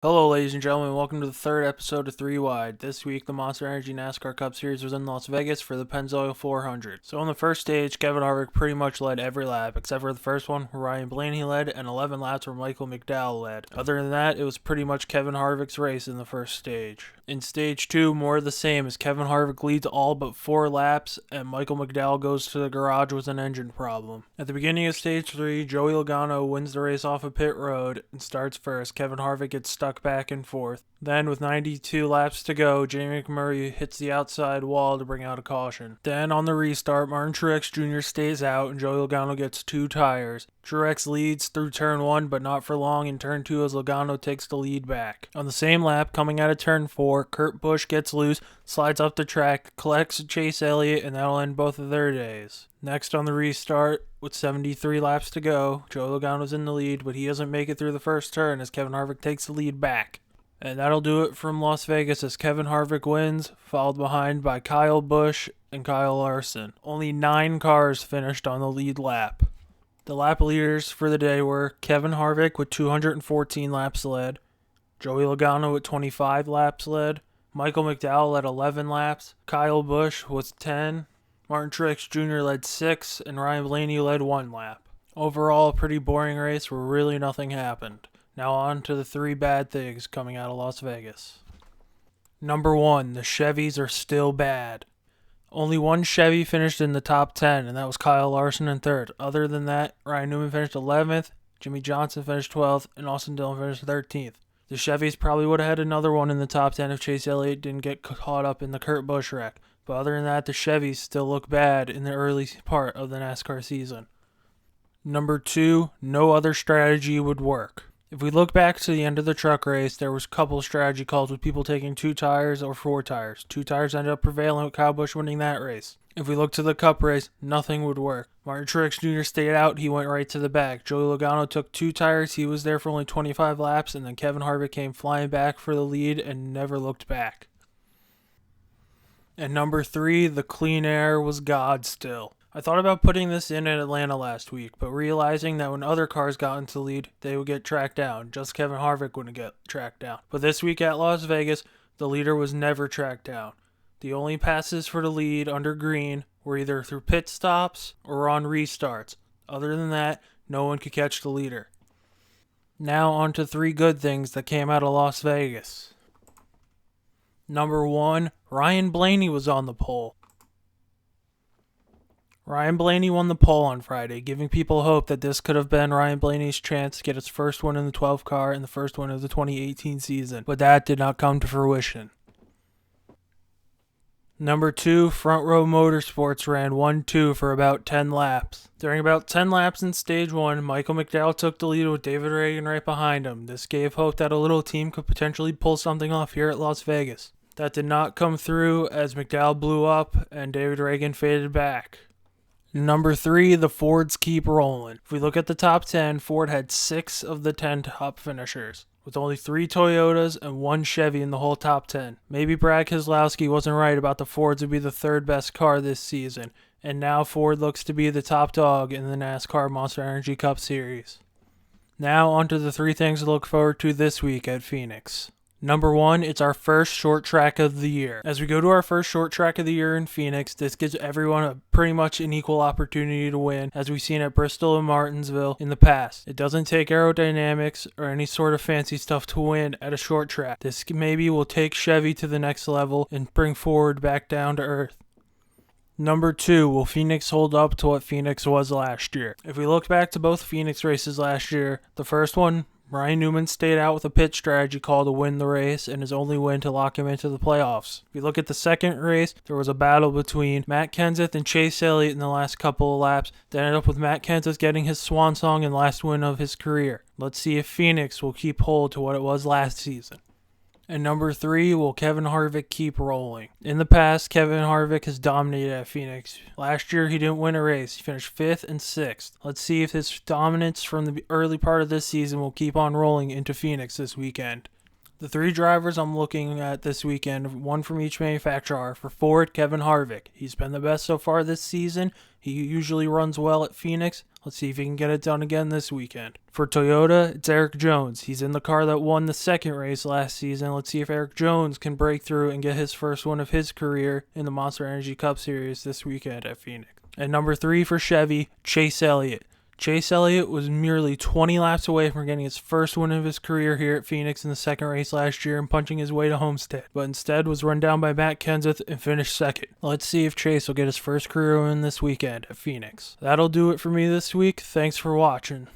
Hello, ladies and gentlemen. Welcome to the third episode of 3 Wide. This week, the Monster Energy NASCAR Cup Series was in Las Vegas for the Pennzoil 400. So, on the first stage, Kevin Harvick pretty much led every lap, except for the first one, where Ryan Blaney led, and 11 laps where Michael McDowell led. Other than that, it was pretty much Kevin Harvick's race in the first stage. In stage 2, more of the same, as Kevin Harvick leads all but 4 laps, and Michael McDowell goes to the garage with an engine problem. At the beginning of stage 3, Joey Logano wins the race off of pit road and starts first. Kevin Harvick gets stuck back and forth. Then, with 92 laps to go, Jamie McMurray hits the outside wall to bring out a caution. Then, on the restart, Martin Truex Jr. stays out and Joey Logano gets 2 tires. Truex leads through turn 1, but not for long in turn 2 as Logano takes the lead back. On the same lap, coming out of turn 4, Kurt Busch gets loose, slides up the track, collects Chase Elliott, and that'll end both of their days. Next on the restart, with 73 laps to go, Joey Logano's in the lead, but he doesn't make it through the first turn as Kevin Harvick takes the lead back. And that'll do it from Las Vegas as Kevin Harvick wins, followed behind by Kyle Busch and Kyle Larson. Only 9 cars finished on the lead lap. The lap leaders for the day were Kevin Harvick with 214 laps led, Joey Logano with 25 laps led, Michael McDowell led 11 laps, Kyle Busch with 10, Martin Truex Jr. led 6, and Ryan Blaney led 1 lap. Overall, a pretty boring race where really nothing happened. Now on to the 3 bad things coming out of Las Vegas. Number 1, the Chevys are still bad. Only one Chevy finished in the top 10, and that was Kyle Larson in 3rd. Other than that, Ryan Newman finished 11th, Jimmy Johnson finished 12th, and Austin Dillon finished 13th. The Chevys probably would have had another one in the top 10 if Chase Elliott didn't get caught up in the Kurt Busch wreck. But other than that, the Chevys still look bad in the early part of the NASCAR season. Number 2, no other strategy would work. If we look back to the end of the truck race, there was a couple strategy calls with people taking 2 tires or 4 tires. 2 tires ended up prevailing with Kyle Busch winning that race. If we look to the Cup race, nothing would work. Martin Truex Jr. stayed out, he went right to the back. Joey Logano took 2 tires, he was there for only 25 laps, and then Kevin Harvick came flying back for the lead and never looked back. And number 3, the clean air was God still. I thought about putting this in Atlanta last week, but realizing that when other cars got into the lead, they would get tracked down. Just Kevin Harvick wouldn't get tracked down. But this week at Las Vegas, the leader was never tracked down. The only passes for the lead under green were either through pit stops or on restarts. Other than that, no one could catch the leader. Now on to 3 good things that came out of Las Vegas. Number 1, Ryan Blaney was on the pole. Ryan Blaney won the pole on Friday, giving people hope that this could have been Ryan Blaney's chance to get his first win in the 12 car and the first win of the 2018 season, but that did not come to fruition. Number 2, Front Row Motorsports ran 1-2 for about 10 laps. During about 10 laps in Stage 1, Michael McDowell took the lead with David Ragan right behind him. This gave hope that a little team could potentially pull something off here at Las Vegas. That did not come through as McDowell blew up and David Ragan faded back. Number 3, the Fords keep rolling. If we look at the top 10, Ford had 6 of the 10 top finishers, with only 3 Toyotas and 1 Chevy in the whole top 10. Maybe Brad Keselowski wasn't right about the Fords would be the 3rd best car this season, and now Ford looks to be the top dog in the NASCAR Monster Energy Cup Series. Now onto the 3 things to look forward to this week at Phoenix. Number 1, it's our first short track of the year. As we go to our first short track of the year in Phoenix, this gives everyone a pretty much an equal opportunity to win, as we've seen at Bristol and Martinsville in the past. It doesn't take aerodynamics or any sort of fancy stuff to win at a short track. This maybe will take Chevy to the next level and bring Ford back down to earth. Number 2, will Phoenix hold up to what Phoenix was last year? If we look back to both Phoenix races last year, the first one, Ryan Newman stayed out with a pit strategy call to win the race and his only win to lock him into the playoffs. If we look at the second race, there was a battle between Matt Kenseth and Chase Elliott in the last couple of laps that ended up with Matt Kenseth getting his swan song and last win of his career. Let's see if Phoenix will keep hold to what it was last season. And number 3, will Kevin Harvick keep rolling? In the past, Kevin Harvick has dominated at Phoenix. Last year, he didn't win a race. He finished 5th and 6th. Let's see if his dominance from the early part of this season will keep on rolling into Phoenix this weekend. The 3 drivers I'm looking at this weekend, 1 from each manufacturer, are for Ford, Kevin Harvick. He's been the best so far this season. He usually runs well at Phoenix. Let's see if he can get it done again this weekend. For Toyota, it's Eric Jones. He's in the car that won the second race last season. Let's see if Eric Jones can break through and get his first win of his career in the Monster Energy Cup Series this weekend at Phoenix. And number 3 for Chevy, Chase Elliott. Chase Elliott was merely 20 laps away from getting his first win of his career here at Phoenix in the second race last year and punching his way to Homestead, but instead was run down by Matt Kenseth and finished second. Let's see if Chase will get his first career win this weekend at Phoenix. That'll do it for me this week. Thanks for watching.